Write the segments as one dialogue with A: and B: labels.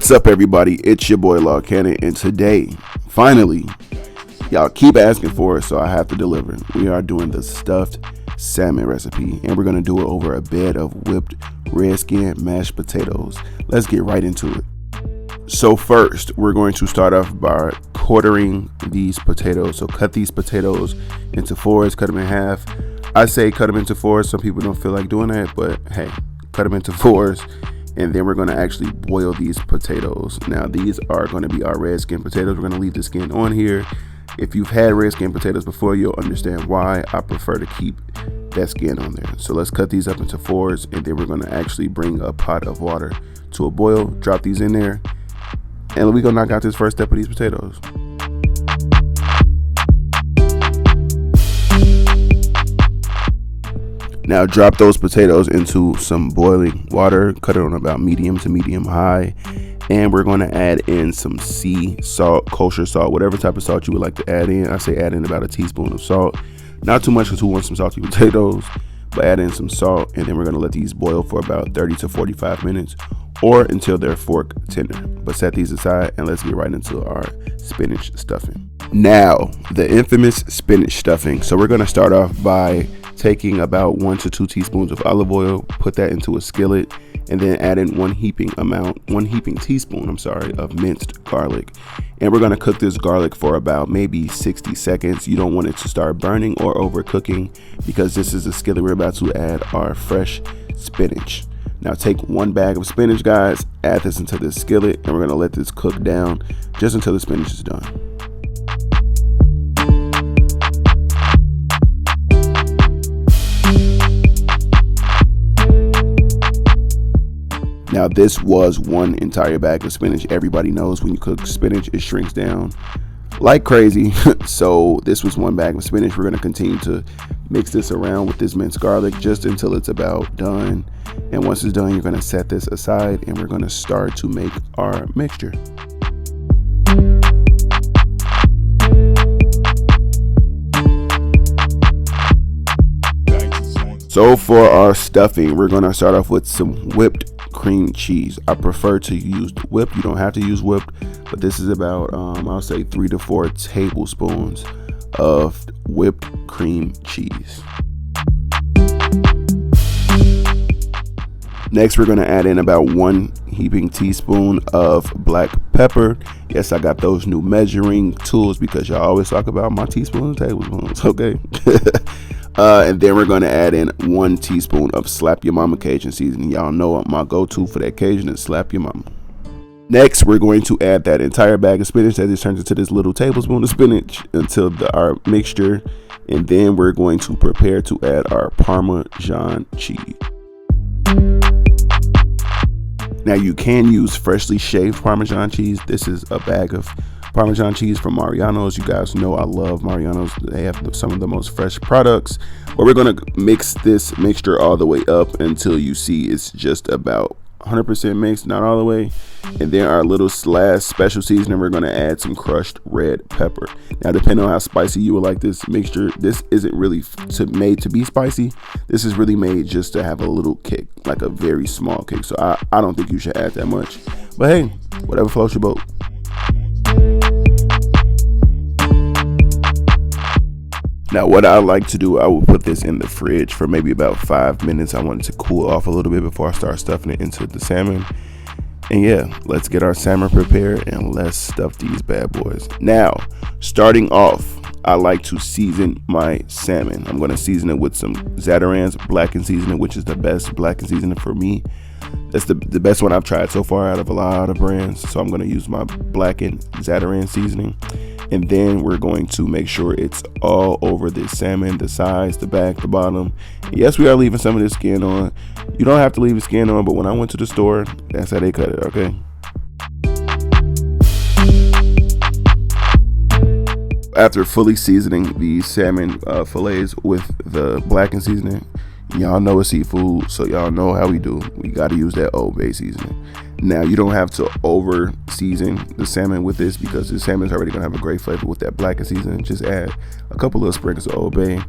A: What's up, everybody? It's your boy Law Cannon, and today, finally, y'all keep asking for it, so I have to deliver. We are doing the stuffed salmon recipe, and we're gonna do it over a bed of whipped red skin mashed potatoes. Let's get right into it. So first, we're going to start off by quartering these potatoes. So cut these potatoes into fours, cut them in half. I say cut them into fours. Some people don't feel like doing that, but hey, cut them into fours. And then we're going to actually boil these potatoes. Now these are going to be our red skin potatoes. We're going to leave the skin on here. If you've had red skin potatoes before, you'll understand why I prefer to keep that skin on there. So let's cut these up into fours, and then we're going to actually bring a pot of water to a boil, drop these in there, and we're going to knock out this first step of these potatoes. Now drop those potatoes into some boiling water, cut it on about medium to medium high, and we're going to add in some sea salt, kosher salt, whatever type of salt you would like to add in. I say add in about a teaspoon of salt, not too much because who wants some salty potatoes, but add in some salt, and then we're going to let these boil for about 30 to 45 minutes or until they're fork tender. But set these aside and let's get right into our spinach stuffing. Now, the infamous spinach stuffing. So we're going to start off by taking about 1 to 2 teaspoons of olive oil, put that into a skillet, and then add in one heaping teaspoon of minced garlic. And we're going to cook this garlic for about maybe 60 seconds. You don't want it to start burning or overcooking, because this is a skillet we're about to add our fresh spinach. Now take 1 bag of spinach, guys, add this into this skillet, and we're going to let this cook down just until the spinach is done. Now this was 1 entire bag of spinach. Everybody knows when you cook spinach, it shrinks down like crazy. So this was 1 bag of spinach. We're going to continue to mix this around with this minced garlic just until it's about done. And once it's done, you're going to set this aside and we're going to start to make our mixture. So for our stuffing, we're going to start off with some whipped cream cheese. I prefer to use whipped. You don't have to use whipped, but this is about I'll say 3 to 4 tablespoons of whipped cream cheese. Next, we're going to add in about 1 heaping teaspoon of black pepper. Yes, I got those new measuring tools because y'all always talk about my teaspoons and tablespoons. Okay. And then we're going to add in 1 teaspoon of Slap Your Mama Cajun seasoning. Y'all know my go-to for that Cajun is Slap Your Mama. Next, we're going to add that entire bag of spinach that just turns into this little tablespoon of spinach until our mixture. And then we're going to prepare to add our Parmesan cheese. Now you can use freshly shaved Parmesan cheese. This is a bag of Parmesan cheese from Mariano's. You guys know I love Mariano's. They have some of the most fresh products. But we're going to mix this mixture all the way up until you see it's just about 100% mixed, not all the way. And then our little last special seasoning, we're going to add some crushed red pepper. Now, depending on how spicy you would like this mixture, this isn't really made to be spicy. This is really made just to have a little kick, like a very small kick. So I don't think you should add that much. But hey, whatever floats your boat. Now what I like to do, I will put this in the fridge for maybe about 5 minutes. I want it to cool off a little bit before I start stuffing it into the salmon. And yeah, let's get our salmon prepared and let's stuff these bad boys. Now, starting off, I like to season my salmon. I'm going to season it with some Zatarain's blackened seasoning, which is the best blackened seasoning for me. That's the best one I've tried so far out of a lot of brands. So I'm going to use my blackened Zatarain seasoning. And then we're going to make sure it's all over this salmon, the sides, the back, the bottom. And yes, we are leaving some of this skin on. You don't have to leave the skin on, but when I went to the store, that's how they cut it, okay? After fully seasoning the salmon fillets with the blackened seasoning, y'all know it's seafood, so y'all know how we do. We got to use that Old Bay seasoning. Now, you don't have to over season the salmon with this because the salmon's already going to have a great flavor with that blackened seasoning. Just add a couple of sprinkles of Old Bay,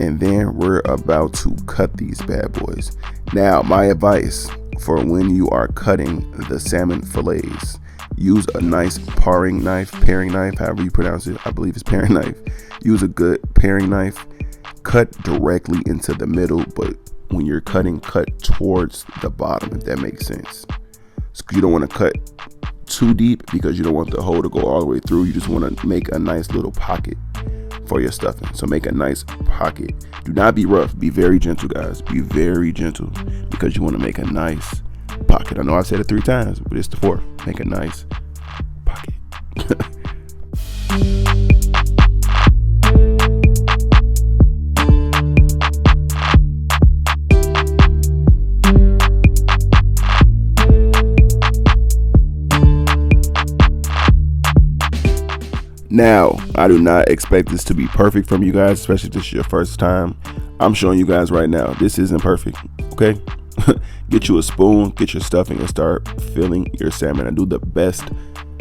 A: and then we're about to cut these bad boys. Now, my advice, for when you are cutting the salmon fillets. Use a nice paring knife, however you pronounce it. I believe it's paring knife. Use a good paring knife. Cut directly into the middle, but when you're cutting, cut towards the bottom, if that makes sense. So you don't want to cut too deep because you don't want the hole to go all the way through. You just want to make a nice little pocket for your stuffing. So make a nice pocket. Do not be rough. Be very gentle, guys. Be very gentle because you want to make a nice pocket. I know I've said it 3 times, but it's the 4th. Make a nice pocket. Now, I do not expect this to be perfect from you guys, especially if this is your first time. I'm showing you guys right now, this isn't perfect, okay? Get you a spoon, get your stuffing, and start filling your salmon. And do the best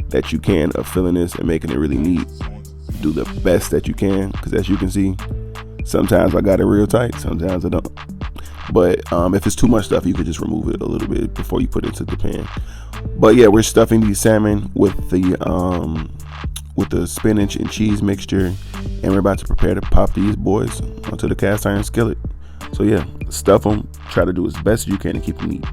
A: that you can of filling this and making it really neat. Do the best that you can, because as you can see, sometimes I got it real tight, sometimes I don't. But if it's too much stuff, you could just remove it a little bit before you put it into the pan. But yeah, we're stuffing these salmon with the spinach and cheese mixture, and we're about to prepare to pop these boys onto the cast iron skillet. So yeah, stuff them. Try to do as best as you can to keep them neat.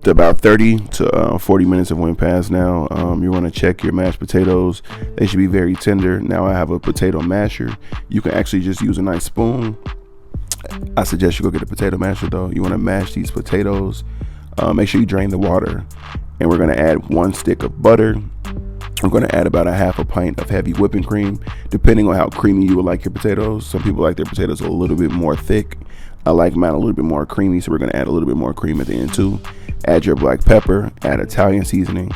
A: About 30 to 40 minutes have went past now. You want to check your mashed potatoes. They should be very tender. Now I have a potato masher. You can actually just use a nice spoon. I suggest you go get a potato masher though. You want to mash these potatoes. Make sure you drain the water. And we're going to add 1 stick of butter. We're going to add about a half a pint of heavy whipping cream, depending on how creamy you would like your potatoes. Some people like their potatoes a little bit more thick. I like mine a little bit more creamy, so we're going to add a little bit more cream at the end too. Add your black pepper, add Italian seasoning,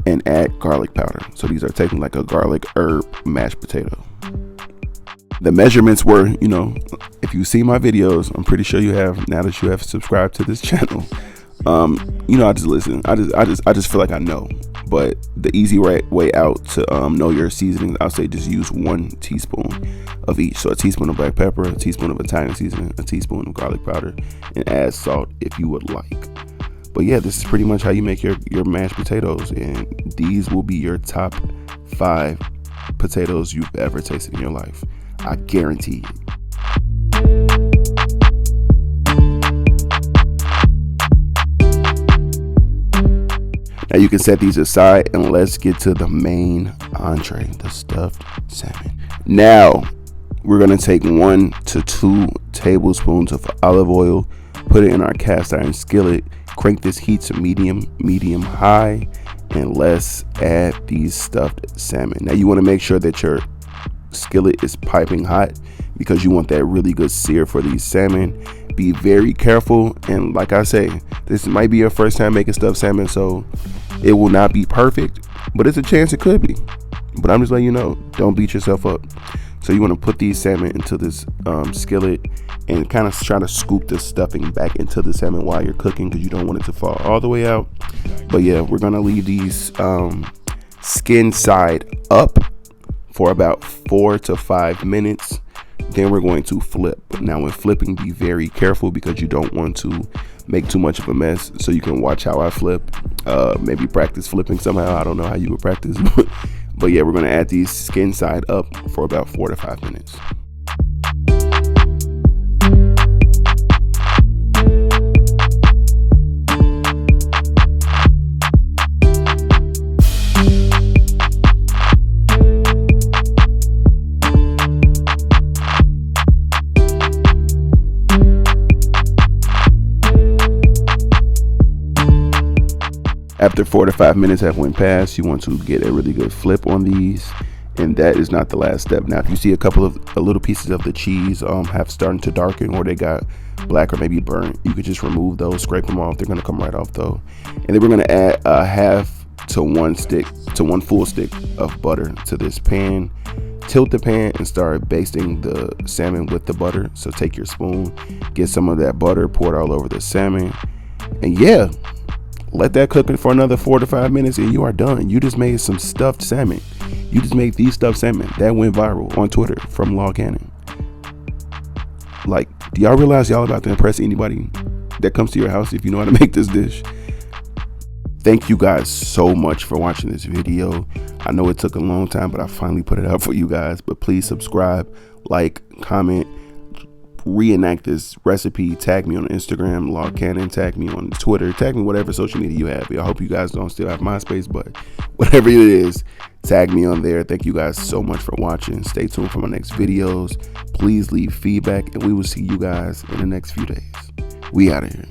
A: and add garlic powder. So these are taking like a garlic herb mashed potato. The measurements were, you know, if you see my videos, I'm pretty sure you have, now that you have subscribed to this channel. You know, I just listen. I just feel like I know. But the easy way out to know your seasonings, I'll say just use 1 teaspoon of each. So a teaspoon of black pepper, a teaspoon of Italian seasoning, a teaspoon of garlic powder, and add salt if you would like. But yeah, this is pretty much how you make your mashed potatoes, and these will be your top 5 potatoes you've ever tasted in your life. I guarantee it. Now you can set these aside, and let's get to the main entree, the stuffed salmon. Now we're gonna take 1 to 2 tablespoons of olive oil, put it in our cast iron skillet, crank this heat to medium high, and let's add these stuffed salmon. Now you want to make sure that your skillet is piping hot because you want that really good sear for these salmon. Be very careful, and like I say, this might be your first time making stuffed salmon, so it will not be perfect, but it's a chance it could be. But I'm just letting you know, don't beat yourself up. So you want to put these salmon into this skillet and kind of try to scoop the stuffing back into the salmon while you're cooking, because you don't want it to fall all the way out. But yeah, we're gonna leave these skin side up for about 4 to 5 minutes. Then we're going to flip. Now when flipping, be very careful because you don't want to make too much of a mess. So you can watch how I flip, maybe practice flipping somehow. I don't know how you would practice, but yeah, we're going to add these skin side up for about 4 to 5 minutes. After 4 to 5 minutes have went past, you want to get a really good flip on these, and that is not the last step. Now if you see a couple of little pieces of the cheese have started to darken, or they got black or maybe burnt, you could just remove those, scrape them off. They're going to come right off though. And then we're going to add a half to 1 full stick of butter to this pan. Tilt the pan and start basting the salmon with the butter. So take your spoon, get some of that butter, pour it all over the salmon, and yeah, Let that cook for another 4 to 5 minutes and you are done. You just made some stuffed salmon. You just made these stuffed salmon that went viral on Twitter from Log Cannon. Like, do y'all realize y'all about to impress anybody that comes to your house if you know how to make this dish? Thank you guys so much for watching this video. I know it took a long time, but I finally put it out for you guys. But please subscribe, like, comment, reenact this recipe. Tag me on Instagram, Log Cannon. Tag me on Twitter. Tag me whatever social media you have. I hope you guys don't still have MySpace, but whatever it is, tag me on there. Thank you guys so much for watching. Stay tuned for my next videos. Please leave feedback, and we will see you guys in the next few days. We out of here.